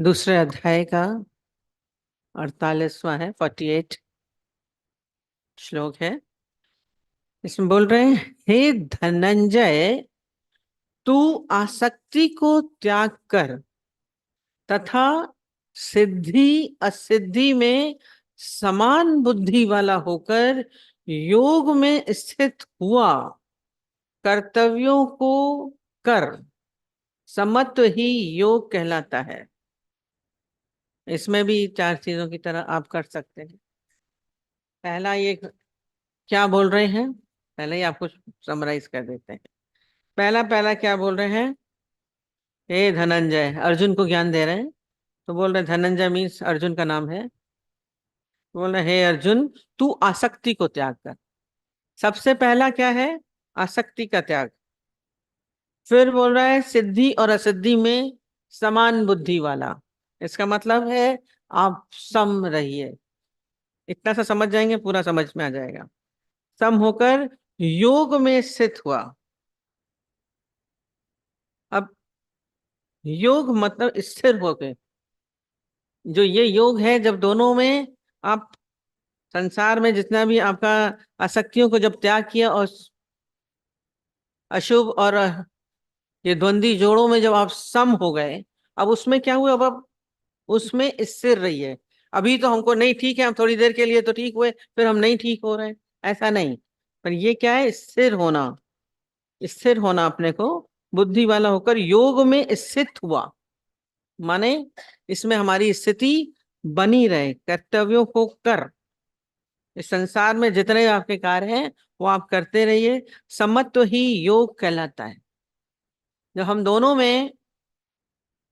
दूसरे अध्याय का 48वां है, 48 श्लोक है। इसमें बोल रहे हैं, हे धनंजय, तू आसक्ति को त्याग कर तथा सिद्धि असिद्धि में समान बुद्धि वाला होकर योग में स्थित हुआ। कर्तव्यों को कर, समत्व ही योग कहलाता है। इसमें भी चार चीजों की तरह आप कर सकते हैं। पहला ये क्या बोल रहे हैं, पहले ही आपको समराइज कर देते हैं। पहला पहला क्या बोल रहे हैं, हे धनंजय, अर्जुन को ज्ञान दे रहे हैं। तो बोल रहे धनंजय मीन्स अर्जुन का नाम है। बोल रहे हे अर्जुन, तू आसक्ति को त्याग कर। सबसे पहला क्या है, आसक्ति का त्याग। फिर बोल रहा है सिद्धि और असिद्धि में समान बुद्धि वाला। इसका मतलब है आप सम रहिए। इतना सा समझ जाएंगे, पूरा समझ में आ जाएगा। सम होकर योग में स्थित हुआ। अब योग मतलब स्थिर होके, जो ये योग है, जब दोनों में आप संसार में जितना भी आपका आसक्तियों को जब त्याग किया और अशुभ और ये द्वंद्वी जोड़ों में जब आप सम हो गए, अब उसमें क्या हुआ, अब आप उसमें स्थिर रहिए। अभी तो हमको नहीं ठीक है, हम थोड़ी देर के लिए तो ठीक हुए, फिर हम नहीं ठीक हो रहे हैं, ऐसा नहीं। पर ये क्या है, स्थिर होना। स्थिर होना अपने को बुद्धि वाला होकर योग में स्थित हुआ, माने इसमें हमारी स्थिति बनी रहे। कर्तव्यों को कर, इस संसार में जितने आपके कार्य हैं वो आप करते रहिए। समत्व ही योग कहलाता है। जब हम दोनों में,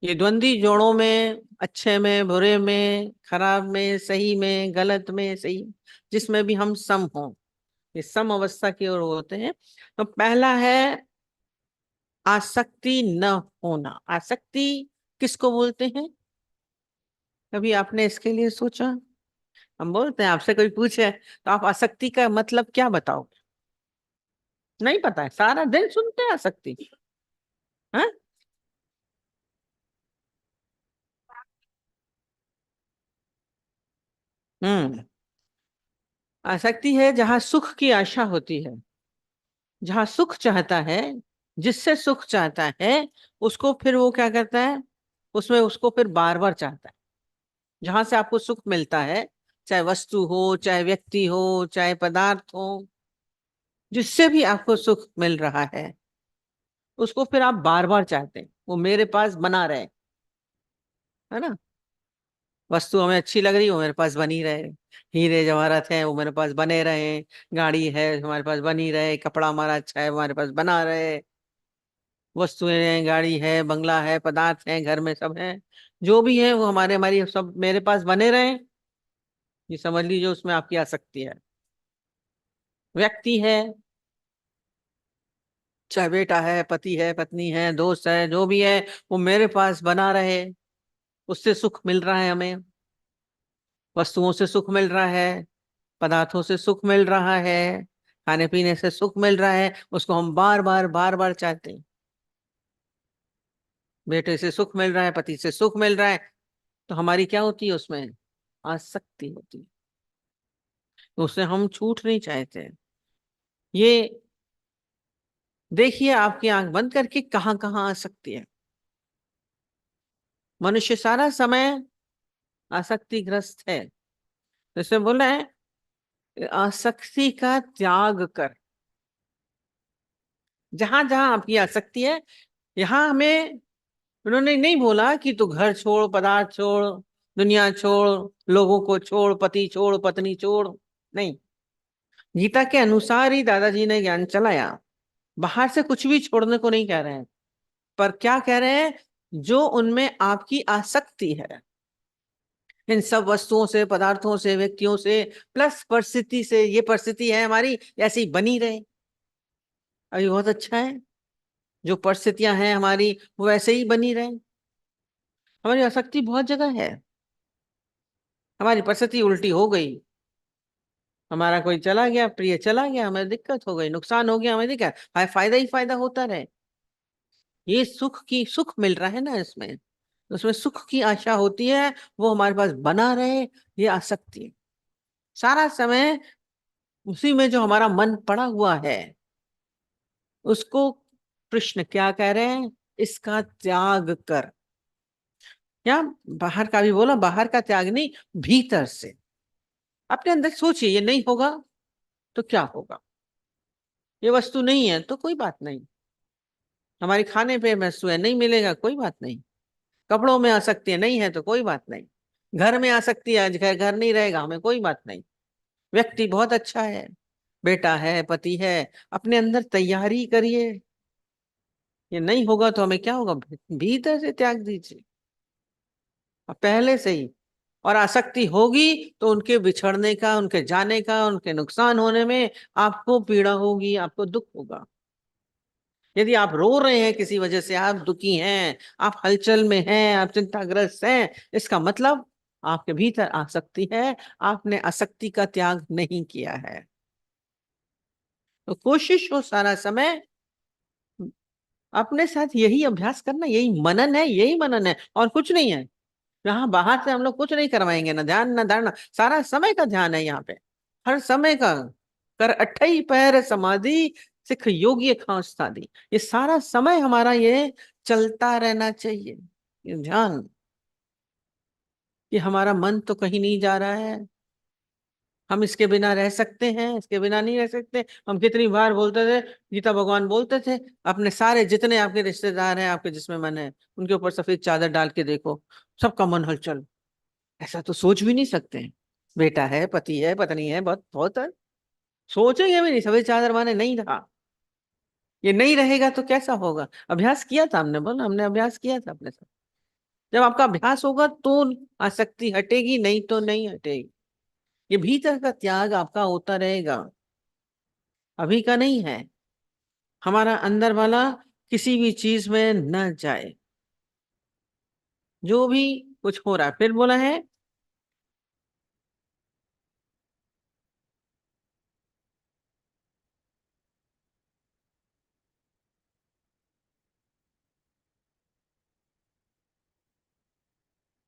ये द्वंद्वी जोड़ों में, अच्छे में बुरे में, खराब में सही में, गलत में सही, जिसमें भी हम सम हो, ये सम अवस्था की ओर होते हैं। तो पहला है आसक्ति न होना। आसक्ति किसको बोलते हैं, कभी आपने इसके लिए सोचा? हम बोलते हैं, आपसे कोई पूछे तो आप आसक्ति का मतलब क्या बताओगे? नहीं पता है, सारा दिन सुनते हैं आसक्ति। हाँ, हम्म। आसक्ति है जहां सुख की आशा होती है, जहां सुख चाहता है, जिससे सुख चाहता है, उसको फिर वो क्या करता है, उसमें उसको फिर बार बार चाहता है। जहां से आपको सुख मिलता है, चाहे वस्तु हो, चाहे व्यक्ति हो, चाहे पदार्थ हो, जिससे भी आपको सुख मिल रहा है, उसको फिर आप बार बार चाहते हैं, वो मेरे पास बना रहे। है ना, वस्तु हमें अच्छी लग रही है, वो मेरे पास बनी रहे। हीरे जवाहरात है, वो मेरे पास बने रहे। गाड़ी है हमारे पास बनी रहे। कपड़ा हमारा अच्छा है, वो हमारे पास बना रहे। वस्तुएं हैं, गाड़ी है, बंगला है, पदार्थ है, घर में सब है, जो भी है वो हमारे, हमारी सब मेरे पास बने रहे। ये समझ लीजिए उसमें आपकी आसक्ति है। व्यक्ति है, चाहे बेटा है, पति है, पत्नी है, दोस्त है, जो भी है, वो मेरे पास बना रहे। उससे सुख मिल रहा है हमें, वस्तुओं से सुख मिल रहा है, पदार्थों से सुख मिल रहा है, खाने पीने से सुख मिल रहा है, उसको हम बार बार चाहते हैं। बेटे से सुख मिल रहा है, पति से सुख मिल रहा है, तो हमारी क्या होती है उसमें, आसक्ति होती है। तो उससे हम छूट नहीं चाहते। ये देखिए, आपकी आंख बंद करके कहाँ कहाँ आसक्ति है। मनुष्य सारा समय आसक्तिग्रस्त है। जैसे बोला है, आसक्ति का त्याग कर। जहां जहां आपकी आसक्ति है, यहाँ हमें उन्होंने नहीं बोला कि तू घर छोड़, पदार्थ छोड़, दुनिया छोड़, लोगों को छोड़, पति छोड़, पत्नी छोड़। नहीं, गीता के अनुसार ही दादाजी ने ज्ञान चलाया। बाहर से कुछ भी छोड़ने को नहीं कह रहे हैं, पर क्या कह रहे हैं, जो उनमें आपकी आसक्ति है, इन सब वस्तुओं से, पदार्थों से, व्यक्तियों से, प्लस परिस्थिति से, ये परिस्थिति है हमारी, ऐसी बनी रहे। अभी बहुत अच्छा है, जो परिस्थितियां हैं हमारी वो ऐसे ही बनी रहे। हमारी आसक्ति बहुत जगह है। हमारी परिस्थिति उल्टी हो गई, हमारा कोई चला गया, प्रिय चला गया, हमें दिक्कत हो गई, नुकसान हो गया, हमें दिक्कत, फायदा ही फायदा होता रहे। ये सुख की सुख मिल रहा है ना इसमें, उसमें सुख की आशा होती है, वो हमारे पास बना रहे, ये आसक्ति है। सारा समय उसी में जो हमारा मन पड़ा हुआ है, उसको कृष्ण क्या कह रहे हैं, इसका त्याग कर। या बाहर का भी बोला, बाहर का त्याग नहीं, भीतर से अपने अंदर सोचिए, ये नहीं होगा तो क्या होगा, ये वस्तु नहीं है तो कोई बात नहीं, हमारी खाने पे वस्तु है, नहीं मिलेगा कोई बात नहीं, कपड़ों में आसक्ति है, नहीं है तो कोई बात नहीं, घर में आसक्ति है, आज घर घर नहीं रहेगा हमें कोई बात नहीं, व्यक्ति बहुत अच्छा है, बेटा है, पति है, अपने अंदर तैयारी करिए, ये नहीं होगा तो हमें क्या होगा, भीतर से त्याग दीजिए, और पहले से ही। और आसक्ति होगी तो उनके बिछड़ने का, उनके जाने का, उनके नुकसान होने में आपको पीड़ा होगी, आपको दुख होगा। यदि आप रो रहे हैं किसी वजह से, आप दुखी हैं, आप हलचल में हैं, आप चिंताग्रस्त हैं, इसका मतलब आपके भीतर आसक्ति है, आपने आसक्ति का त्याग नहीं किया है। तो कोशिश हो सारा समय अपने साथ यही अभ्यास करना, यही मनन है, यही मनन है और कुछ नहीं है। यहाँ बाहर से हम लोग कुछ नहीं करवाएंगे, ना ध्यान ना धारणा, सारा समय का ध्यान है यहाँ पे, हर समय का। कर अठई पैर समाधि, सिख योगी खांसता दी, ये सारा समय हमारा ये चलता रहना चाहिए, ये ध्यान कि हमारा मन तो कहीं नहीं जा रहा है, हम इसके बिना रह सकते हैं, इसके बिना नहीं रह सकते। हम कितनी बार बोलते थे, गीता भगवान बोलते थे, अपने सारे जितने आपके रिश्तेदार हैं, आपके जिसमें मन है, उनके ऊपर सफेद चादर डाल के देखो, सबका मन हलचल। ऐसा तो सोच भी नहीं सकते हैं, बेटा है, पति है, पत्नी है, बहुत बहुत है, सोचेंगे भी नहीं, सफेद चादर माने नहीं रहा। ये नहीं रहेगा तो कैसा होगा, अभ्यास किया था हमने, बोला हमने अभ्यास किया था अपने साथ। जब आपका अभ्यास होगा तो आसक्ति हटेगी, नहीं तो नहीं हटेगी। ये भीतर का त्याग आपका होता रहेगा, अभी का नहीं है। हमारा अंदर वाला किसी भी चीज में न जाए, जो भी कुछ हो रहा है। फिर बोला है,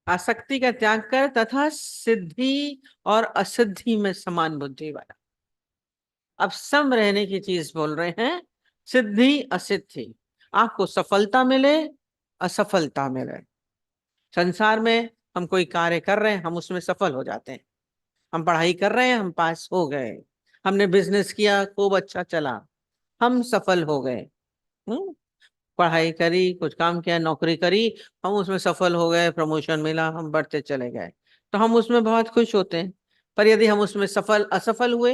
आसक्ति का त्याग कर तथा सिद्धि और असिद्धि में समान बुद्धि वाला। अब सम रहने की चीज बोल रहे हैं, सिद्धि असिद्धि, आपको सफलता मिले, असफलता मिले। संसार में हम कोई कार्य कर रहे हैं, हम उसमें सफल हो जाते हैं, हम पढ़ाई कर रहे हैं, हम पास हो गए, हमने बिजनेस किया, खूब अच्छा चला, हम सफल हो गए। हम्म पढ़ाई करी, कुछ काम किया, नौकरी करी, हम उसमें सफल हो गए, प्रमोशन मिला, हम बढ़ते चले गए, तो हम उसमें बहुत खुश होते हैं। पर यदि हम उसमें असफल हुए,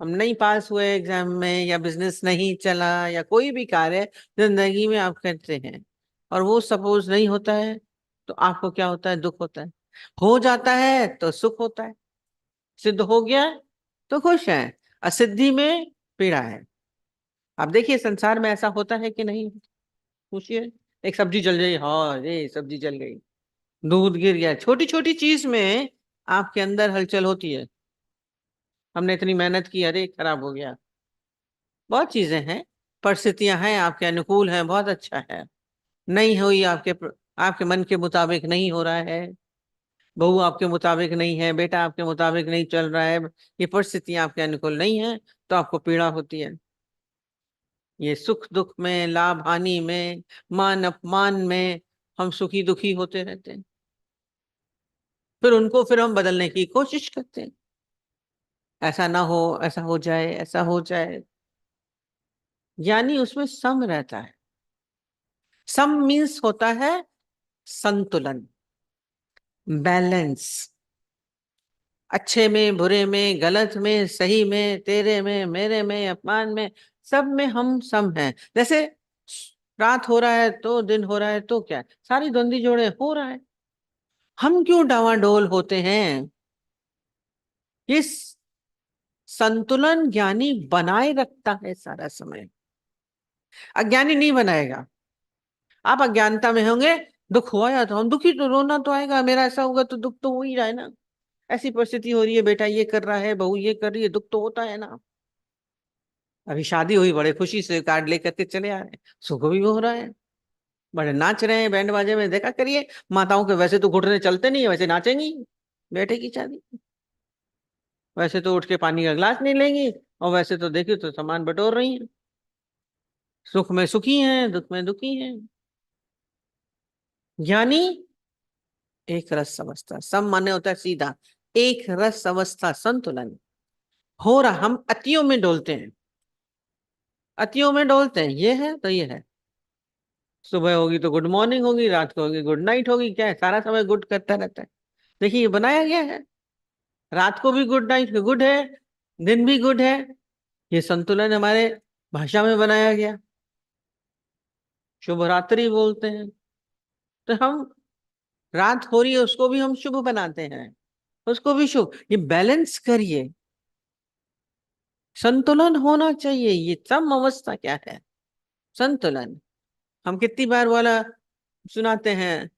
हम नहीं पास हुए एग्जाम में, या बिजनेस नहीं चला, या कोई भी कार्य जिंदगी में आप करते हैं और वो सपोज नहीं होता है, तो आपको क्या होता है, दुख होता है। हो जाता है तो सुख होता है, सिद्ध हो गया तो खुश है, असिद्धि में पीड़ा है। आप देखिए संसार में ऐसा होता है कि नहीं, पूछिए। एक सब्जी जल गई, हाँ ये सब्जी जल गई, दूध गिर गया, छोटी छोटी चीज में आपके अंदर हलचल होती है, हमने इतनी मेहनत की, अरे खराब हो गया। बहुत चीजें हैं, परिस्थितियां हैं आपके अनुकूल हैं, बहुत अच्छा है, नहीं हुई आपके मन के मुताबिक नहीं हो रहा है, बहू आपके मुताबिक नहीं है, बेटा आपके मुताबिक नहीं चल रहा है, ये परिस्थितियां आपके अनुकूल नहीं है, तो आपको पीड़ा होती है। ये सुख दुख में, लाभ हानि में, मान अपमान में हम सुखी दुखी होते रहते हैं, फिर उनको फिर हम बदलने की कोशिश करते हैं, ऐसा ना हो, ऐसा हो जाए, ऐसा हो जाए। यानी उसमें सम रहता है। सम मीन्स होता है संतुलन, बैलेंस, अच्छे में, बुरे में, गलत में, सही में, तेरे में, मेरे में, अपमान में, सब में हम सम हैं। जैसे रात हो रहा है तो दिन हो रहा है तो क्या है? सारी द्वंद्वी जोड़े हो रहा है, हम क्यों डावाडोल होते हैं? इस संतुलन ज्ञानी बनाए रखता है सारा समय, अज्ञानी नहीं बनाएगा। आप अज्ञानता में होंगे, दुख हुआ या तो हम दुखी, तो रोना तो आएगा, मेरा ऐसा होगा तो दुख तो हो ही रहा है ना, ऐसी परिस्थिति हो रही है, बेटा ये कर रहा है, बहू ये कर रही है, दुख तो होता है ना। अभी शादी हुई, बड़े खुशी से कार्ड लेकर के चले आ रहे हैं, सुख भी हो रहा है, बड़े नाच रहे हैं बैंड बाजे में, देखा करिए माताओं के, वैसे तो घुटने चलते नहीं है, वैसे नाचेंगी बेटे की शादी, वैसे तो उठ के पानी का गिलास नहीं लेंगी, और वैसे तो देखिए तो सामान बटोर रही हैं, सुख में सुखी हैं, दुख में दुखी हैं। ज्ञानी एक रस अवस्था, सम माने होता है सीधा, एक रस अवस्था संतुलन हो रहा। हम अतियों में डोलते हैं, अतियों में डोलते हैं, ये है तो ये है, सुबह होगी तो गुड मॉर्निंग होगी, रात को होगी गुड नाइट होगी, क्या है सारा समय गुड करता रहता है। देखिए ये बनाया गया है, रात को भी गुड नाइट गुड है, दिन भी गुड है, ये संतुलन हमारे भाषा में बनाया गया। शुभ रात्रि बोलते हैं, तो हम रात हो रही है उसको भी हम शुभ बनाते हैं, उसको भी शुभ, ये बैलेंस करिए, संतुलन होना चाहिए। ये सम अवस्था क्या है? संतुलन। हम कितनी बार वाला सुनाते हैं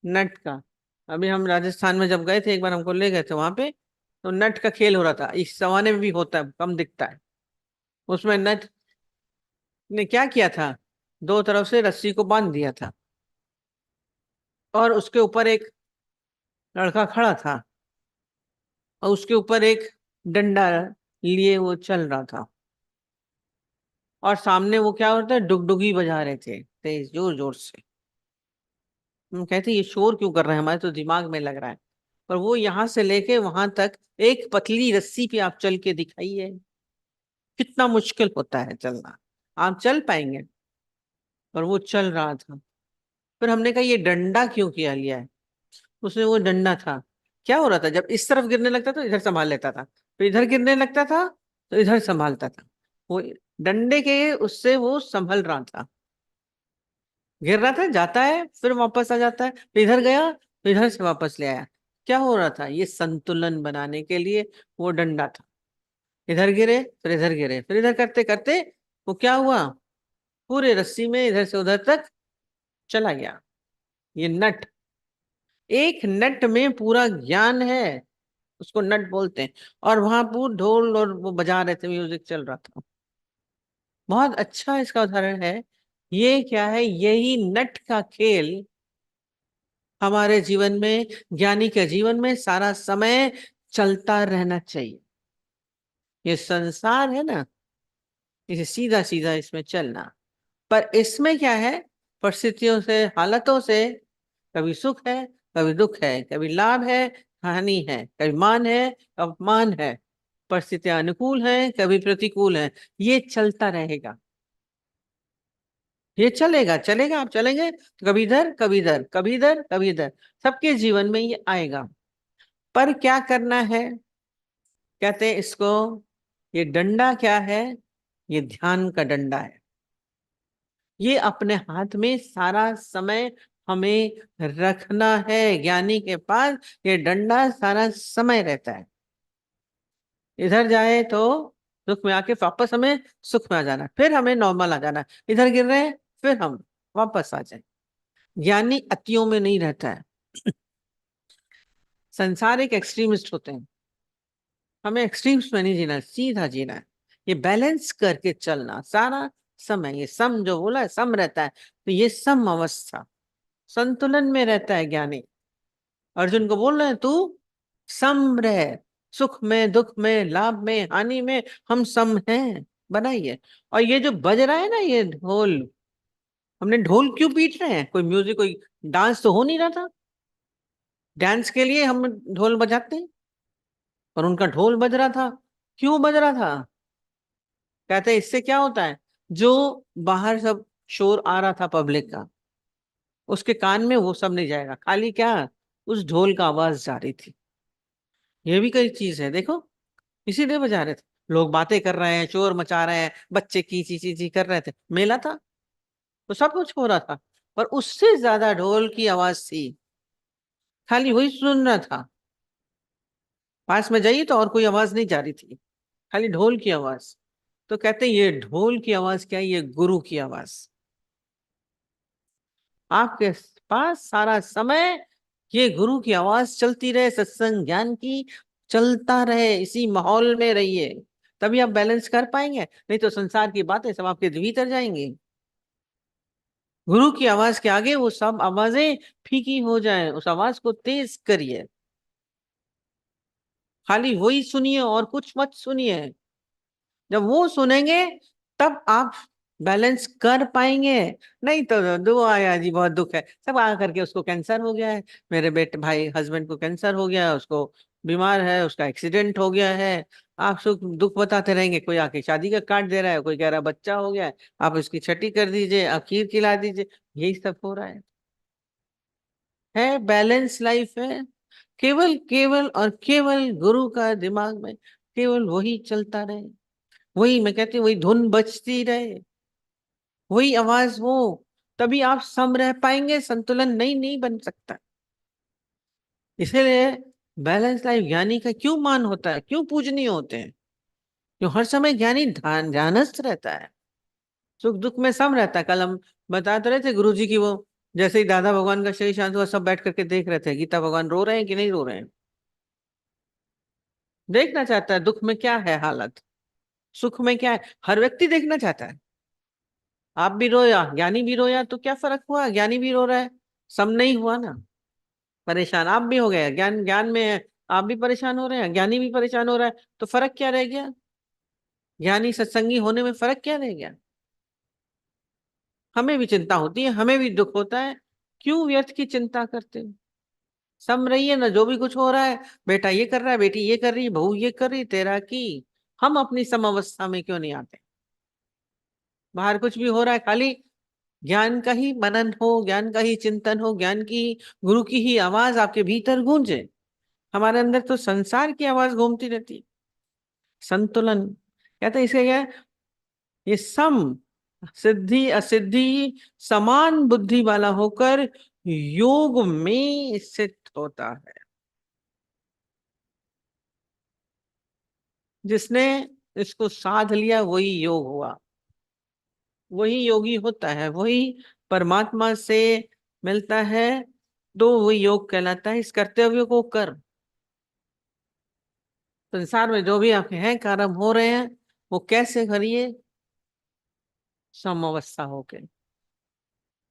नट का। अभी हम राजस्थान में जब गए थे, एक बार हमको ले गए थे वहां पे, तो नट का खेल हो रहा था, इस जमाने में भी होता है, कम दिखता है। उसमें नट ने क्या किया था, दो तरफ से रस्सी को बांध दिया था, और उसके ऊपर एक लड़का खड़ा था, और उसके ऊपर एक डंडा लिए वो चल रहा था, और सामने वो क्या होता है, डुगडुगी बजा रहे थे तेज जोर जोर से। हम कहते ये शोर क्यों कर रहे हैं, हमारे तो दिमाग में लग रहा है। पर वो यहां से लेके वहां तक एक पतली रस्सी पे आप चल के दिखाइए, कितना मुश्किल होता है चलना, आप चल पाएंगे? पर वो चल रहा था। फिर हमने कहा ये डंडा क्यों किया लिया है? उसने वो डंडा था, क्या हो रहा था, जब इस तरफ गिरने लगता तो इधर संभाल लेता था, फिर इधर गिरने लगता था तो इधर संभालता था। वो डंडे के उससे वो संभल रहा था, गिर रहा था, जाता है फिर वापस आ जाता है, फिर इधर गया तो इधर से वापस ले आया। क्या हो रहा था, ये संतुलन बनाने के लिए वो डंडा था। इधर गिरे फिर इधर गिरे, फिर इधर करते करते वो क्या हुआ, पूरे रस्सी में इधर से उधर तक चला गया। ये नट, एक नट में पूरा ज्ञान है, उसको नट बोलते हैं। और वहां पर ढोल और वो बजा रहे थे, म्यूजिक चल रहा था। बहुत अच्छा इसका उदाहरण है। ये क्या है, यही नट का खेल हमारे जीवन में, ज्ञानी के जीवन में सारा समय चलता रहना चाहिए। ये संसार है ना, इसे सीधा सीधा इसमें चलना। पर इसमें क्या है, परिस्थितियों से, हालतों से, कभी सुख है, कभी दुख है, कभी लाभ है, हानि है, कभी मान है, अपमान है, परिस्थितियां अनुकूल हैं, कभी प्रतिकूल हैं, ये चलता रहेगा। ये चलेगा चलेगा, आप चलेंगे तो कभी इधर कभी इधर, कभी इधर कभी इधर, सबके जीवन में ये आएगा। पर क्या करना है, कहते हैं इसको, ये डंडा क्या है, ये ध्यान का डंडा है। ये अपने हाथ में सारा समय हमें रखना है। ज्ञानी के पास ये डंडा सारा समय रहता है, इधर जाए तो दुख में आके वापस हमें सुख में आ जाना, फिर हमें नॉर्मल आ जाना, इधर गिर रहे हैं फिर हम वापस आ जाए। ज्ञानी अतियों में नहीं रहता है। संसार एक एक्सट्रीमिस्ट होते हैं, हमें एक्सट्रीम्स में नहीं जीना, सीधा जीना है, ये बैलेंस करके चलना सारा समय। ये सम जो बोला है, सम रहता है, तो ये सम अवस्था, संतुलन में रहता है ज्ञानी। अर्जुन को बोल रहे हैं तू सम रह, सुख में दुख में, लाभ में हानि में, हम सम हैं, बनाइए। और ये जो बज रहा है ना ये ढोल, हमने ढोल क्यों पीट रहे हैं, कोई म्यूजिक, कोई डांस तो हो नहीं रहा था, डांस के लिए हम ढोल बजाते हैं, पर उनका ढोल बज रहा था। क्यों बज रहा था, कहते हैं इससे क्या होता है, जो बाहर सब शोर आ रहा था पब्लिक का, उसके कान में वो सब नहीं जाएगा, खाली क्या, उस ढोल का आवाज जा रही थी। ये भी कोई चीज है देखो, इसीलिए बजा रहे थे। लोग बातें कर रहे हैं, शोर मचा रहे हैं, बच्चे की ची ची ची कर रहे थे, मेला था तो सब कुछ हो रहा था, पर उससे ज्यादा ढोल की आवाज थी, खाली वही सुन रहा था। पास में जाइए तो और कोई आवाज नहीं जा रही थी, खाली ढोल की आवाज। तो कहते हैं ये ढोल की आवाज क्या है, ये गुरु की आवाज। आपके पास सारा समय ये गुरु की आवाज चलती रहे, सत्संग ज्ञान की चलता रहे, इसी माहौल में रहिए, तभी आप बैलेंस कर पाएंगे, नहीं तो संसार की बातें सब आपके भीतर जाएंगी। गुरु की आवाज के आगे वो सब आवाजें फीकी हो जाएं, उस आवाज को तेज करिए, खाली वही सुनिए और कुछ मत सुनिए। जब वो सुनेंगे तब आप बैलेंस कर पाएंगे। नहीं तो दो आया जी बहुत दुख है, सब आ करके उसको कैंसर हो गया है, मेरे बेटे भाई हस्बैंड को कैंसर हो गया है, उसको बीमार है, उसका एक्सीडेंट हो गया है। आप सुख दुख बताते रहेंगे, कोई आके शादी का कार्ड दे रहा है, कोई कह रहा है बच्चा हो गया है, आप उसकी छठी कर दीजिए, आप खीर खिला दीजिए, यही सब हो रहा है बैलेंस लाइफ है। केवल केवल और केवल गुरु का दिमाग में केवल वही चलता रहे, वही मैं कहती हूँ, वही धुन बजती रहे, वही आवाज हो, तभी आप सम रह पाएंगे, संतुलन नहीं नहीं बन सकता। इसीलिए बैलेंस लाइफ ज्ञानी का क्यों मान होता है, क्यों पूजनीय होते हैं? क्यों हर समय ज्ञानी ध्यानस्थ रहता है, सुख दुख में सम रहता है। कल हम बताते रहे थे गुरु जी की, वो जैसे ही दादा भगवान का शरीर शांत हुआ, सब बैठ करके देख रहे थे गीता भगवान रो रहे हैं कि नहीं रो रहे हैं। देखना चाहता है दुख में क्या है हालत, सुख में क्या है, हर व्यक्ति देखना चाहता है। आप भी रोया, ज्ञानी भी रोया, तो क्या फर्क हुआ, ज्ञानी भी रो रहा है, सम नहीं हुआ ना। परेशान आप भी हो गए, ज्ञान ज्ञान में है, आप भी परेशान हो रहे हैं, ज्ञानी भी परेशान हो रहा है, तो फर्क क्या रह गया? ज्ञानी सत्संगी होने में फर्क क्या रह गया? हमें भी चिंता होती है, हमें भी दुख होता है, क्यों व्यर्थ की चिंता करते हो? सम रहिए ना, जो भी कुछ हो रहा है, बेटा ये कर रहा है, बेटी ये कर रही है, बहू ये कर रही है, तेरा की हम अपनी सम अवस्था में क्यों नहीं आते? बाहर कुछ भी हो रहा है, खाली ज्ञान का ही मनन हो, ज्ञान का ही चिंतन हो, ज्ञान की, गुरु की ही आवाज आपके भीतर गूंजे। हमारे अंदर तो संसार की आवाज घूमती रहती है। संतुलन कहते हैं इसे, क्या है? ये सम, सिद्धि असिद्धि समान बुद्धि वाला होकर योग में स्थित होता है। जिसने इसको साध लिया वही योग हुआ, वही योगी होता है, वही परमात्मा से मिलता है, तो वही योग कहलाता है। इस कर्तव्य को कर, संसार में जो भी आपके हैं कर्म हो रहे हैं, वो कैसे करिए? सम अवस्था होके,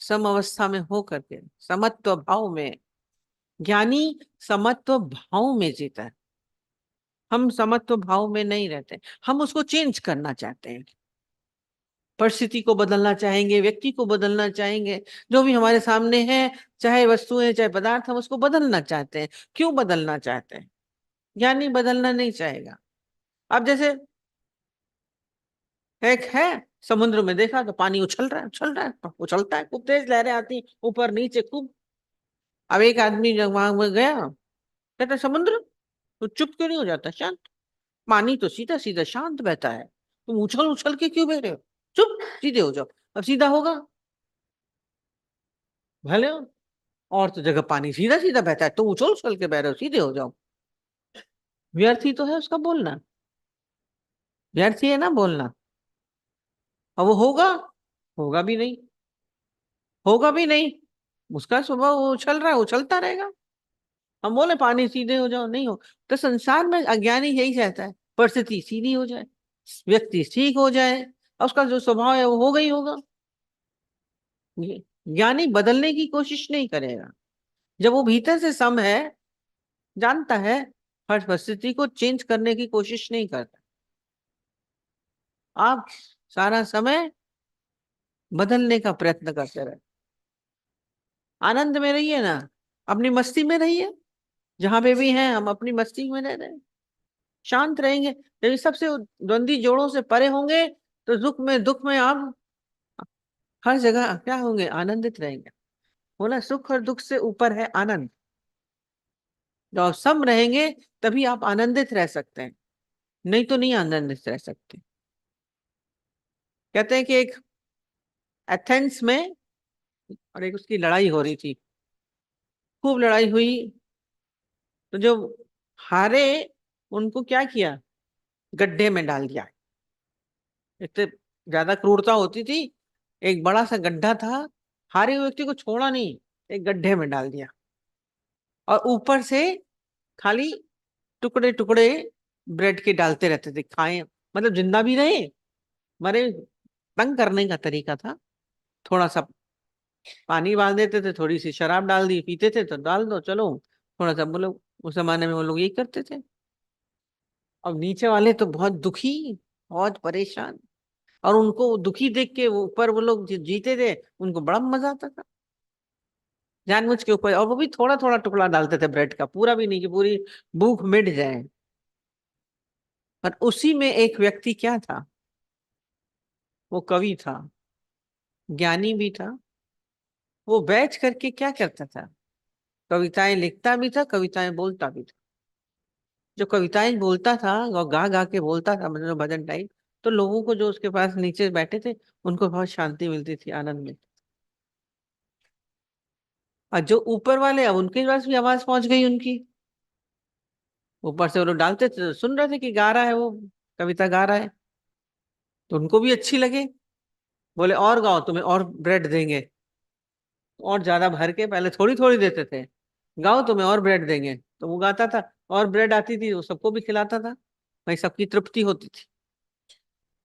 सम अवस्था में हो करके, समत्व भाव में। ज्ञानी समत्व भाव में जीता है, हम समत्व भाव में नहीं रहते, हम उसको चेंज करना चाहते हैं, परिस्थिति को बदलना चाहेंगे, व्यक्ति को बदलना चाहेंगे, जो भी हमारे सामने है, चाहे वस्तुएं चाहे पदार्थ, हम उसको बदलना चाहते हैं। क्यों बदलना चाहते हैं? ज्ञानी बदलना नहीं चाहेगा। अब जैसे एक है, समुद्र में देखा तो पानी उछल रहा है, उछल रहा है, उछलता है, खूब तेज लहरें आती हैं, ऊपर नीचे खूब। अब एक आदमी जब वहां में गया, कहता समुद्र, तो चुप क्यों नहीं हो जाता, शांत? पानी तो सीधा सीधा शांत बहता है, तुम उछल उछल के क्यों बह रहे हो? चुप, सीधे हो जाओ। अब सीधा होगा भले हो, और तो जगह पानी सीधा सीधा बहता है, तुम उछल उछल के बह रहे हो, सीधे हो जाओ। व्यर्थ ही तो है उसका बोलना, व्यर्थ ही है ना बोलना। अब वो होगा, होगा भी नहीं, होगा भी नहीं, उसका स्वभाव वो उछल रहा है, उछलता रहेगा। हम बोले पानी सीधे हो जाओ, नहीं हो। तो संसार में अज्ञानी यही चाहता है, परिस्थिति सीधी हो जाए, व्यक्ति ठीक हो जाए, और उसका जो स्वभाव है वो होगा ही होगा। ज्ञानी बदलने की कोशिश नहीं करेगा, जब वो भीतर से सम है, जानता है, हर परिस्थिति को चेंज करने की कोशिश नहीं करता। आप सारा समय बदलने का प्रयत्न करते रहे, आनंद में रहिए ना, अपनी मस्ती में रहिए, जहां पे भी हैं हम अपनी मस्ती में रह रहे हैं, शांत रहेंगे। जब इस सबसे द्वंद्वी जोड़ों से परे होंगे, तो दुख में आप हर जगह क्या होंगे, आनंदित रहेंगे। बोला सुख और दुख से ऊपर है आनंद। जब आप सम रहेंगे तभी आप आनंदित रह सकते हैं, नहीं तो नहीं आनंदित रह सकते। कहते हैं कि एक एथेंस में और एक उसकी लड़ाई हो रही थी, खूब लड़ाई हुई, तो जो हारे उनको क्या किया, गड्ढे में डाल दिया। इतने ज्यादा क्रूरता होती थी, एक बड़ा सा गड्ढा था, हारे हुए व्यक्ति को छोड़ा नहीं, एक गड्ढे में डाल दिया, और ऊपर से खाली टुकड़े टुकड़े ब्रेड के डालते रहते थे, खाएं, मतलब जिंदा भी रहे, मरे, तंग करने का तरीका था थोड़ा सा। पानी डाल देते थे, थोड़ी सी शराब डाल दी, पीते थे तो डाल दो चलो, थोड़ा सा बोलो। उस जमाने में वो लोग यही करते थे। और नीचे वाले तो बहुत दुखी, बहुत परेशान। और उनको दुखी देख के ऊपर वो लोग जीते थे, उनको बड़ा मजा आता था। जानबूझ के ऊपर, और वो भी थोड़ा थोड़ा टुकड़ा डालते थे ब्रेड का, पूरा भी नहीं कि पूरी भूख मिट जाए। पर उसी में एक व्यक्ति क्या था, वो कवि था, ज्ञानी भी था। वो बैठ करके क्या करता था, कविताएं लिखता भी था, कविताएं बोलता भी था। जो कविताएं बोलता था वो गा गा के बोलता था, मतलब भजन टाइप। तो लोगों को, जो उसके पास नीचे बैठे थे, उनको बहुत शांति मिलती थी, आनंद मिलता। और जो ऊपर वाले, अब उनके पास भी आवाज पहुंच गई उनकी। ऊपर से वो लोग डालते थे, सुन रहे थे कि गा रहा है वो, कविता गा रहा है। तो उनको भी अच्छी लगे। बोले और गाओ, तुम्हें और ब्रेड देंगे। और ज्यादा भर के, पहले थोड़ी थोड़ी देते थे। गाओ, तुम्हें और ब्रेड देंगे। तो वो गाता था, और ब्रेड आती थी, वो सबको भी खिलाता था। भाई सबकी तृप्ति होती थी।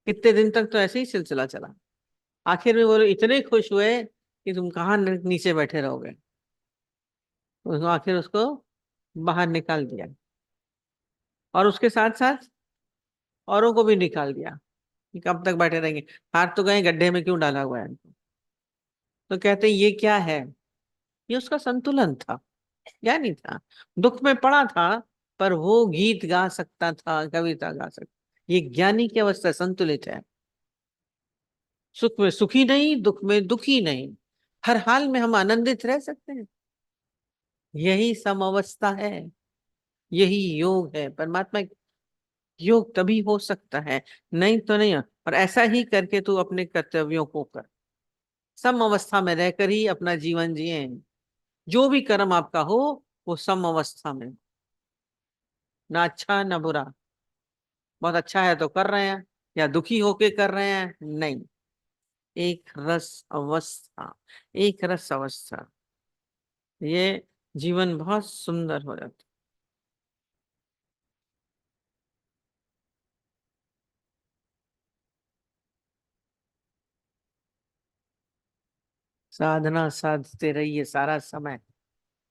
कितने दिन तक तो ऐसे ही सिलसिला चला। आखिर में वो लोग इतने खुश हुए कि तुम कहाँ नीचे बैठे रहोगे। तो आखिर उसको बाहर निकाल दिया। और उसके साथ साथ औरों को भी निकाल दिया कि कब तक बैठे रहेंगे। हाथ तो गए, गड्ढे में क्यों डाला हुआ है इनको। तो कहते हैं ये क्या है, ये उसका संतुलन था। ज्ञानी था, दुख में पड़ा था, पर वो गीत गा सकता था, कविता गा सकता। ये ज्ञानी की अवस्था संतुलित है। सुख में सुखी नहीं, दुख में दुखी नहीं, हर हाल में हम आनंदित रह सकते हैं। यही समअवस्था है, यही योग है। परमात्मा योग तभी हो सकता है, नहीं तो नहीं। और ऐसा ही करके तू अपने कर्तव्यों को कर, सम अवस्था में रहकर ही अपना जीवन जिए। जो भी कर्म आपका हो, वो सम अवस्था में, ना अच्छा ना बुरा। बहुत अच्छा है तो कर रहे हैं, या दुखी होके कर रहे हैं, नहीं। एक रस अवस्था, एक रस अवस्था, ये जीवन बहुत सुंदर हो जाता। साधना साधते रहिए सारा समय।